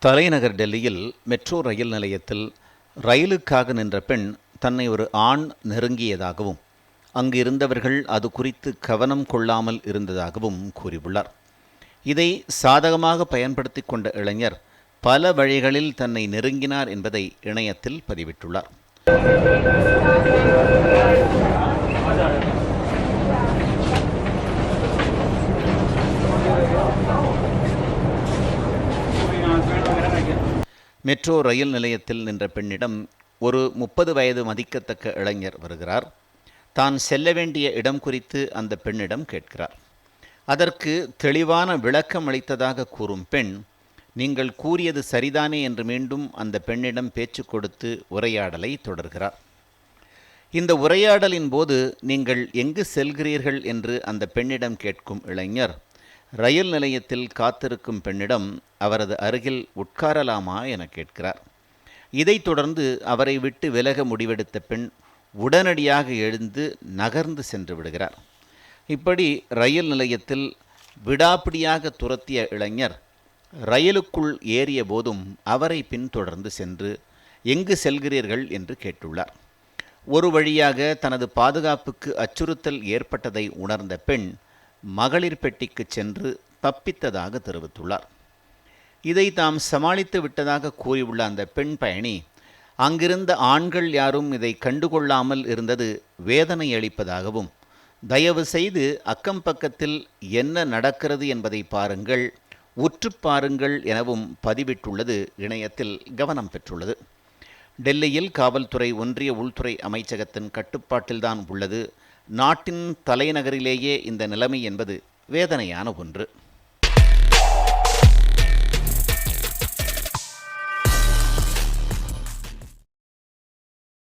தலைநகர் டெல்லியில் metro rail நிலையத்தில் ரயிலுக்காக நின்ற பெண் தன்னை ஒரு ஆண் நெருங்கியதாகவும் அங்கு இருந்தவர்கள் அது குறித்து கவனம் கொள்ளாமல் இருந்ததாகவும் கூறியுள்ளார். இதை சாதகமாக பயன்படுத்தி கொண்ட இளைஞர் பல வழிகளில் தன்னை நெருங்கினார் என்பதை இணையத்தில் பதிவிட்டுள்ளார். மெட்ரோ ரயில் நிலையத்தில் நின்ற பெண்ணிடம் ஒரு 30 வயது மதிக்கத்தக்க இளைஞர் வருகிறார். தான் செல்ல வேண்டிய இடம் குறித்து அந்த பெண்ணிடம் கேட்கிறார். அதற்கு தெளிவான விளக்கம் அளித்ததாக கூறும் பெண், நீங்கள் கூறியது சரிதானே என்று மீண்டும் அந்த பெண்ணிடம் பேச்சு கொடுத்து உரையாடலை தொடர்கிறார். இந்த உரையாடலின் போது நீங்கள் எங்கு செல்கிறீர்கள் என்று அந்த பெண்ணிடம் கேட்கும் இளைஞர் ரயில் நிலையத்தில் காத்திருக்கும் பெண்ணிடம் அவரது அருகில் உட்காரலாமா என கேட்கிறார். இதைத் தொடர்ந்து அவரை விட்டு விலக முடிவெடுத்த பெண் உடனடியாக எழுந்து நகர்ந்து சென்று விடுகிறார். இப்படி ரயில் நிலையத்தில் விடாப்பிடியாக துரத்திய இளைஞர் ரயிலுக்குள் ஏறிய போதும் அவரை பின்தொடர்ந்து சென்று எங்கு செல்கிறீர்கள் என்று கேட்டுள்ளார். ஒரு வழியாக தனது பாதுகாப்புக்கு அச்சுறுத்தல் ஏற்பட்டதை உணர்ந்த பெண் மகளிர் பெட்டிக்கு சென்று தப்பித்ததாக தெரிவித்துள்ளார். இதை தாம் சமாளித்து விட்டதாக கூறியுள்ள அந்த பெண் பயணி, அங்கிருந்த ஆண்கள் யாரும் இதை கண்டுகொள்ளாமல் இருந்தது வேதனை அளிப்பதாகவும், தயவு செய்து அக்கம் பக்கத்தில் என்ன நடக்கிறது என்பதை பாருங்கள், உற்று பாருங்கள் எனவும் பதிவிட்டுள்ளது இணையத்தில் கவனம் பெற்றுள்ளது. டெல்லியில் காவல்துறை ஒன்றிய உள்துறை அமைச்சகத்தின் கட்டுப்பாட்டில்தான் உள்ளது. நாட்டின் தலைநகரிலேயே இந்த நிலைமை என்பது வேதனையான ஒன்று.